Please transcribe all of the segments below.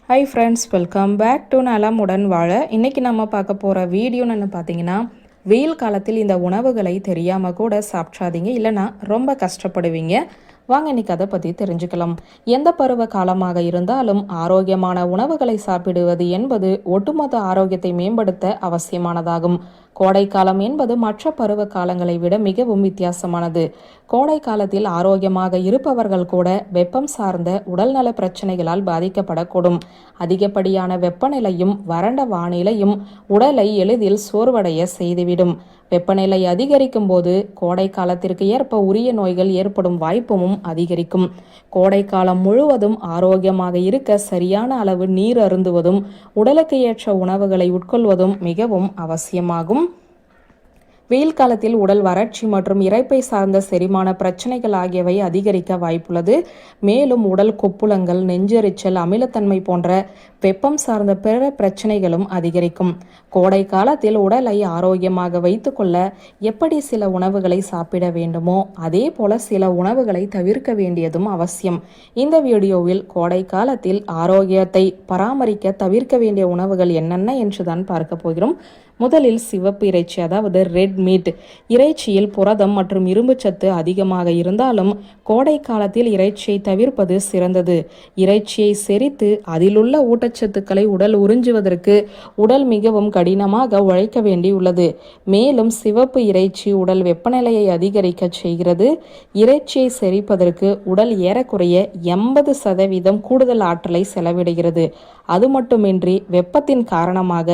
Hi friends, welcome back to நலமுடன் வாழ. இன்றைக்கி நம்ம பார்க்க போகிற வீடியோன்னு பார்த்தீங்கன்னா, வெயில் காலத்தில் இந்த உணவுகளை தெரியாமல் கூட சாப்பிட்றாதீங்க, இல்லைனா ரொம்ப கஷ்டப்படுவீங்க. வாங்க இன்னைக்கு அதை பற்றி தெரிஞ்சுக்கலாம். எந்த பருவ காலமாக இருந்தாலும் ஆரோக்கியமான உணவுகளை சாப்பிடுவது என்பது ஒட்டுமொத்த ஆரோக்கியத்தை மேம்படுத்த அவசியமானதாகும். கோடை காலம் என்பது மற்ற பருவ காலங்களை விட மிகவும் வித்தியாசமானது. கோடை காலத்தில் ஆரோக்கியமாக இருப்பவர்கள் கூட வெப்பம் சார்ந்த உடல்நல பிரச்சனைகளால் பாதிக்கப்படக்கூடும். அதிகப்படியான வெப்பநிலையும் வறண்ட வானிலையும் உடலை எளிதில் சோர்வடைய செய்துவிடும். வெப்பநிலை அதிகரிக்கும் போது கோடை காலத்திற்கு ஏற்ப உரிய நோய்கள் ஏற்படும் வாய்ப்பும் அதிகரிக்கும். கோடை காலம் முழுவதும் ஆரோக்கியமாக இருக்க சரியான அளவு நீர் அருந்துவதும் உடலுக்கு ஏற்ற உணவுகளை உட்கொள்வதும் மிகவும் அவசியமாகும். வெயில் காலத்தில் உடல் வறட்சி மற்றும் இரைப்பை சார்ந்த செரிமான பிரச்சனைகள் ஆகியவை அதிகரிக்க வாய்ப்புள்ளது. மேலும் உடல் கொப்புளங்கள், நெஞ்செரிச்சல், அமிலத்தன்மை போன்ற வெப்பம் சார்ந்த பிற பிரச்சனைகளும் அதிகரிக்கும். கோடை காலத்தில் உடலை ஆரோக்கியமாக வைத்துக்கொள்ள எப்படி சில உணவுகளை சாப்பிட வேண்டுமோ அதே போல சில உணவுகளை தவிர்க்க வேண்டியதும் அவசியம். இந்த வீடியோவில் கோடை காலத்தில் ஆரோக்கியத்தை பராமரிக்க தவிர்க்க வேண்டிய உணவுகள் என்னென்ன என்றுதான் பார்க்க போகிறோம். முதலில் சிவப்பு இறைச்சி, அதாவது ரெட் மீட். இறைச்சியில் புரதம் மற்றும் இரும்பு சத்து அதிகமாக இருந்தாலும் கோடை காலத்தில் இறைச்சியை தவிர்ப்பது சிறந்தது. இறைச்சியை செரித்து அதிலுள்ள ஊட்டச்சத்துக்களை உடல் உறிஞ்சுவதற்கு உடல் மிகவும் கடினமாக உழைக்க வேண்டியுள்ளது. மேலும் சிவப்பு இறைச்சி உடல் வெப்பநிலையை அதிகரிக்க செய்கிறது. இறைச்சியை செரிப்பதற்கு உடல் ஏறக்குறைய 80% கூடுதல் ஆற்றலை செலவிடுகிறது. அது மட்டுமின்றி வெப்பத்தின் காரணமாக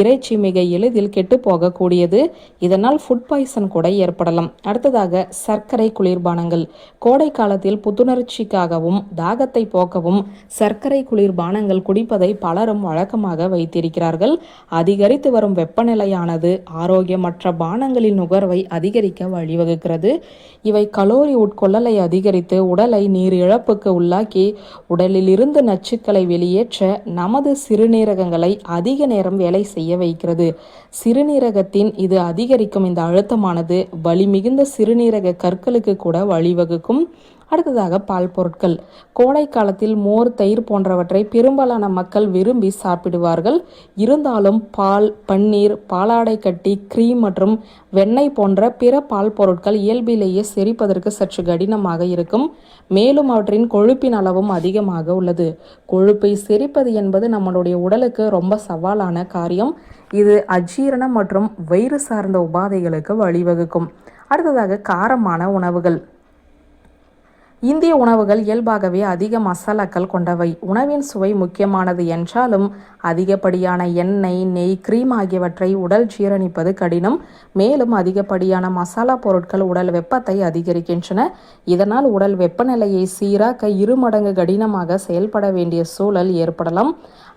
இறைச்சி மிக எளிதில் கெட்டு போகக்கூடியது. இதனால் ஃபுட் பாய்சன் கூட ஏற்படலாம். அடுத்ததாக சர்க்கரை குளிர்பானங்கள். கோடை காலத்தில் புத்துணர்ச்சிக்காகவும் தாகத்தை போக்கவும் சர்க்கரை குளிர்பானங்கள் குடிப்பதை பலரும் வழக்கமாக வைத்திருக்கிறார்கள். அதிகரித்து வரும் வெப்பநிலையானது ஆரோக்கியமற்ற பானங்களின் நுகர்வை அதிகரிக்க வழிவகுக்கிறது. இவை கலோரி உட்கொள்ளலை அதிகரித்து உடலை நீர் இழப்புக்கு உள்ளாக்கி உடலில் இருந்து நச்சுக்களை வெளியேற்ற நமது சிறுநீரகங்களை அதிக நேரம் வேலை செய்ய வைக்கிறது. சிறுநீரகத்தின் இது அதிகரிக்கும் இந்த அழுத்தமானது வலி மிகுந்த சிறுநீரக கற்களுக்கு கூட வழிவகுக்கும். அடுத்ததாக பால் பொருட்கள். கோடை காலத்தில் மோர், தயிர் போன்றவற்றை பெரும்பாலான மக்கள் விரும்பி சாப்பிடுவார்கள். இருந்தாலும் பால், பன்னீர், பாலாடை கட்டி, கிரீம் மற்றும் வெண்ணெய் போன்ற பிற பால் பொருட்கள் இயல்பிலேயே செரிப்பதற்கு சற்று கடினமாக இருக்கும். மேலும் அவற்றின் கொழுப்பின் அளவும் அதிகமாக உள்ளது. கொழுப்பை செரிப்பது என்பது நம்மளுடைய உடலுக்கு ரொம்ப சவாலான காரியம். இது அஜீரணம் மற்றும் வயிறு சார்ந்த உபாதைகளுக்கு வழிவகுக்கும். அடுத்ததாக காரமான உணவுகள். இந்திய உணவுகள் இயல்பாகவே அதிக மசாலாக்கள் கொண்டவை. உணவின் சுவை முக்கியமானது என்றாலும் அதிகப்படியான எண்ணெய், நெய், கிரீம் ஆகியவற்றை உடல் ஜீரணிப்பது கடினம். மேலும் அதிகப்படியான மசாலா பொருட்கள் உடல் வெப்பத்தை அதிகரிக்கின்றன. இதனால் உடல் வெப்பநிலையை சீராக்க 2 மடங்கு கடினமாக செயல்பட வேண்டிய சூழல் ஏற்படலாம்.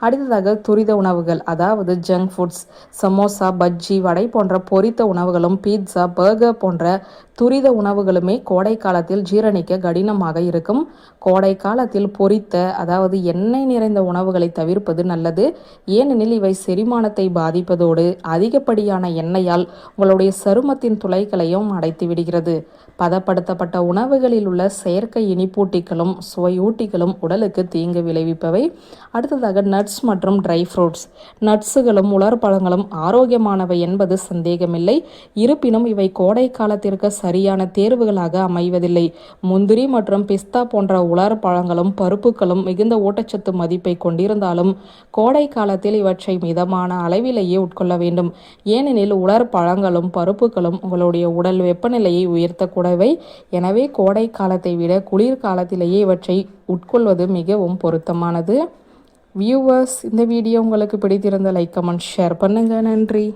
அடுத்ததாக துரித உணவுகள், அதாவது ஜங்க் ஃபுட்ஸ். சமோசா, பஜ்ஜி, வடை போன்ற பொரித்த உணவுகளும் பீட்சா, பர்கர் போன்ற துரித உணவுகளுமே கோடை காலத்தில் ஜீரணிக்க கடினமாக இருக்கும். கோடை காலத்தில் பொரித்த, அதாவது எண்ணெய் நிறைந்த உணவுகளை தவிர்ப்பது நல்லது. ஏனெனில் இவை செரிமானத்தை பாதிப்பதோடு அதிகப்படியான எண்ணெயால் உங்களுடைய சருமத்தின் துளைகளையும் அடைத்து விடுகிறது. பதப்படுத்தப்பட்ட உணவுகளில் உள்ள செயற்கை இனிப்பூட்டிகளும் சுவையூட்டிகளும் உடலுக்கு தீங்கு விளைவிப்பவை. அடுத்ததாக நட்ஸ் மற்றும் ட்ரை ஃப்ரூட்ஸ். நட்ஸுகளும் உலர் பழங்களும் ஆரோக்கியமானவை என்பது சந்தேகமில்லை. இருப்பினும் இவை கோடை காலத்திற்கு சரியான தேர்வுகளாக அமைவதில்லை. முந்திரி மற்றும் பிஸ்தா போன்ற உலர் பழங்களும் பருப்புகளும் மிகுந்த ஊட்டச்சத்து மதிப்பை கொண்டிருந்தாலும் கோடை காலத்தில் இவற்றை மிதமான அளவிலேயே உட்கொள்ள வேண்டும். ஏனெனில் உலர் பழங்களும் பருப்புகளும் உங்களுடைய உடல் வெப்பநிலையை உயர்த்தக்கூடவை. எனவே கோடை காலத்தை விட குளிர்காலத்திலேயே இவற்றை உட்கொள்வது மிகவும் பொருத்தமானது. வியூவர்ஸ், இந்த வீடியோ உங்களுக்கு பிடித்திருந்த லைக், கமெண்ட், ஷேர் பண்ணுங்க. நன்றி.